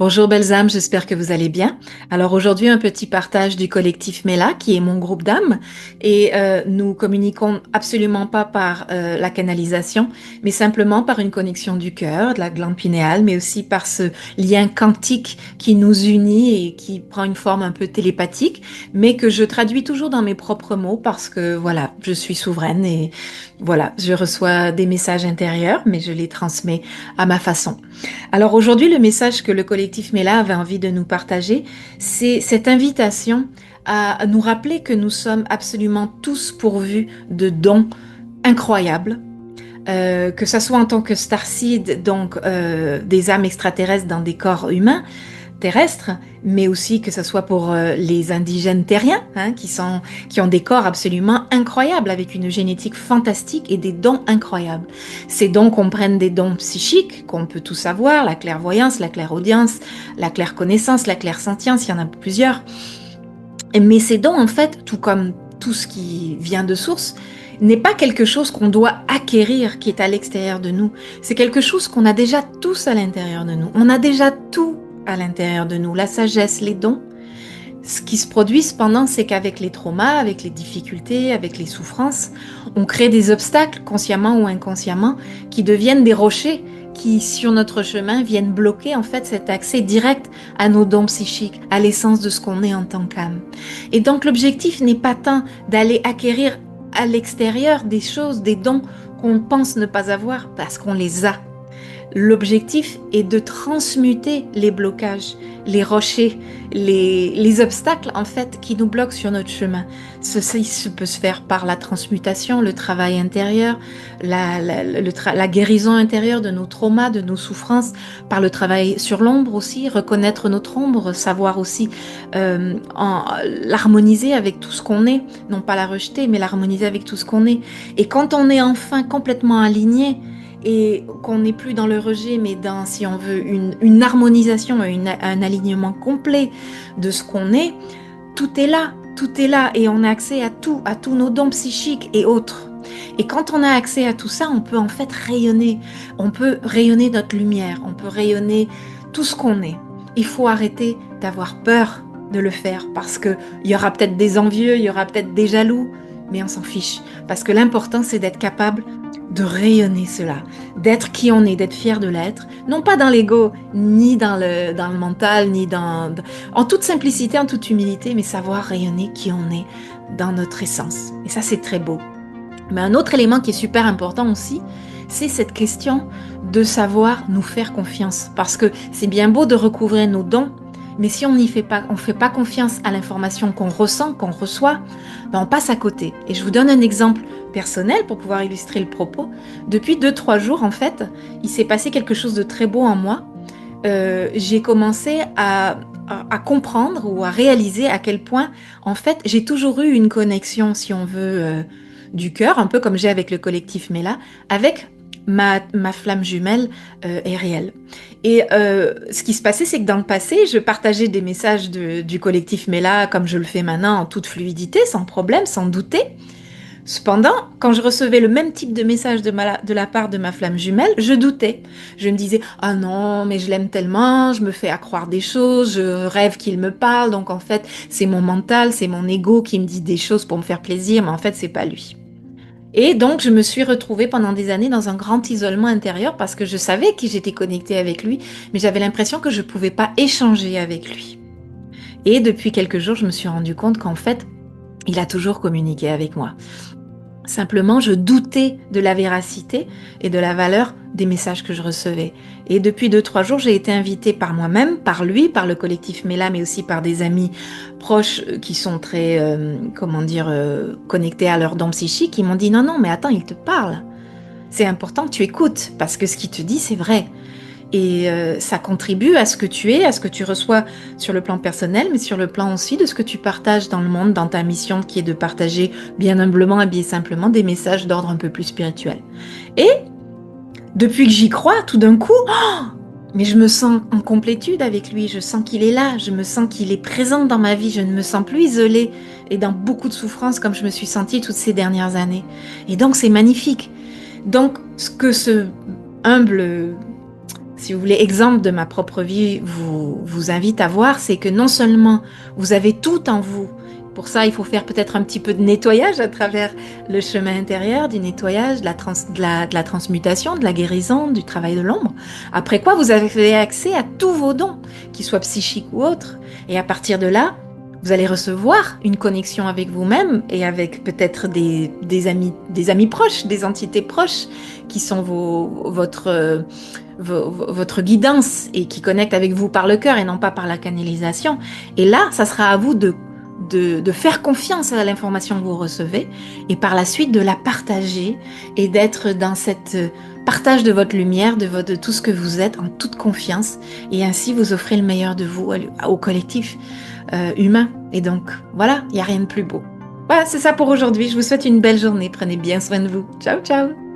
Bonjour belles âmes, j'espère que vous allez bien. Alors aujourd'hui un petit partage du collectif Mela qui est mon groupe d'âmes et nous communiquons absolument pas par la canalisation mais simplement par une connexion du cœur, de la glande pinéale mais aussi par ce lien quantique qui nous unit et qui prend une forme un peu télépathique mais que je traduis toujours dans mes propres mots parce que voilà, je suis souveraine et voilà, je reçois des messages intérieurs mais je les transmets à ma façon. Alors aujourd'hui, le message que le collectif Mela avait envie de nous partager, c'est cette invitation à nous rappeler que nous sommes absolument tous pourvus de dons incroyables, que ça soit en tant que starseed, donc des âmes extraterrestres dans des corps humains, terrestres, mais aussi que ce soit pour les indigènes terriens, hein, qui ont des corps absolument incroyables, avec une génétique fantastique et des dons incroyables. Ces dons comprennent des dons psychiques, qu'on peut tous avoir, la clairvoyance, la clairaudience, la clairconnaissance, la clairsentience, il y en a plusieurs. Mais ces dons, en fait, tout comme tout ce qui vient de source, n'est pas quelque chose qu'on doit acquérir, qui est à l'extérieur de nous. C'est quelque chose qu'on a déjà tous à l'intérieur de nous. On a déjà tout à l'intérieur de nous, la sagesse, les dons. Ce qui se produit cependant, c'est qu'avec les traumas, avec les difficultés, avec les souffrances, on crée des obstacles, consciemment ou inconsciemment, qui deviennent des rochers qui, sur notre chemin, viennent bloquer en fait cet accès direct à nos dons psychiques, à l'essence de ce qu'on est en tant qu'âme. Et donc l'objectif n'est pas tant d'aller acquérir à l'extérieur des choses, des dons qu'on pense ne pas avoir, parce qu'on les a. L'objectif est de transmuter les blocages, les rochers, les obstacles en fait qui nous bloquent sur notre chemin. Ceci peut se faire par la transmutation, le travail intérieur, la guérison intérieure de nos traumas, de nos souffrances, par le travail sur l'ombre aussi, reconnaître notre ombre, savoir aussi l'harmoniser avec tout ce qu'on est, non pas la rejeter, mais l'harmoniser avec tout ce qu'on est. Et quand on est enfin complètement aligné, et qu'on n'est plus dans le rejet, mais dans, si on veut, une harmonisation, un alignement complet de ce qu'on est, tout est là, et on a accès à tous nos dons psychiques et autres. Et quand on a accès à tout ça, on peut en fait rayonner. On peut rayonner notre lumière, on peut rayonner tout ce qu'on est. Il faut arrêter d'avoir peur de le faire, parce qu'il y aura peut-être des envieux, il y aura peut-être des jaloux, mais on s'en fiche. Parce que l'important, c'est d'être capable de rayonner cela, d'être qui on est, d'être fier de l'être, non pas dans l'ego, ni dans le mental, ni en toute simplicité, en toute humilité, mais savoir rayonner qui on est dans notre essence. Et ça, c'est très beau. Mais un autre élément qui est super important aussi, c'est cette question de savoir nous faire confiance. Parce que c'est bien beau de recouvrer nos dons, mais si on fait pas confiance à l'information qu'on ressent, qu'on reçoit, ben on passe à côté. Et je vous donne un exemple personnel pour pouvoir illustrer le propos. Depuis 2-3 jours, en fait, il s'est passé quelque chose de très beau en moi. J'ai commencé à comprendre ou à réaliser à quel point, en fait, j'ai toujours eu une connexion, si on veut, du cœur, un peu comme j'ai avec le collectif Mela, avec ma flamme jumelle Ariel. Et ce qui se passait, c'est que dans le passé, je partageais des messages du collectif Mela comme je le fais maintenant en toute fluidité, sans problème, sans douter. Cependant, quand je recevais le même type de message de la part de ma flamme jumelle, je doutais. Je me disais, ah non, mais je l'aime tellement, je me fais accroire des choses, je rêve qu'il me parle, donc en fait, c'est mon mental, c'est mon ego qui me dit des choses pour me faire plaisir, mais en fait, c'est pas lui. Et donc, je me suis retrouvée pendant des années dans un grand isolement intérieur parce que je savais que j'étais connectée avec lui, mais j'avais l'impression que je ne pouvais pas échanger avec lui. Et depuis quelques jours, je me suis rendu compte qu'en fait, il a toujours communiqué avec moi. Simplement, je doutais de la véracité et de la valeur des messages que je recevais. Et depuis 2-3 jours, j'ai été invitée par moi-même, par lui, par le collectif Mela, mais aussi par des amis proches qui sont très, connectés à leurs dons psychiques, qui m'ont dit non, non, mais attends, il te parle. C'est important que tu écoutes, parce que ce qu'il te dit, c'est vrai. Et ça contribue à ce que tu es, à ce que tu reçois sur le plan personnel, mais sur le plan aussi de ce que tu partages dans le monde, dans ta mission qui est de partager bien humblement et bien simplement des messages d'ordre un peu plus spirituel. Et depuis que j'y crois, tout d'un coup, mais je me sens en complétude avec lui, je sens qu'il est là, je me sens qu'il est présent dans ma vie, je ne me sens plus isolée et dans beaucoup de souffrances comme je me suis sentie toutes ces dernières années. Et donc c'est magnifique. Donc ce que ce humble si vous voulez, exemple de ma propre vie vous invite à voir, c'est que non seulement vous avez tout en vous, pour ça il faut faire peut-être un petit peu de nettoyage à travers le chemin intérieur, du nettoyage, de la transmutation, de la guérison, du travail de l'ombre, après quoi vous avez accès à tous vos dons, qu'ils soient psychiques ou autres, et à partir de là, vous allez recevoir une connexion avec vous-même et avec peut-être des amis proches, des entités proches qui sont votre guidance et qui connectent avec vous par le cœur et non pas par la canalisation. Et là, ça sera à vous de faire confiance à l'information que vous recevez et par la suite de la partager et d'être dans cette partage de votre lumière, de tout ce que vous êtes en toute confiance et ainsi vous offrez le meilleur de vous au collectif humain. Et donc, voilà, il n'y a rien de plus beau. Voilà, c'est ça pour aujourd'hui. Je vous souhaite une belle journée. Prenez bien soin de vous. Ciao, ciao!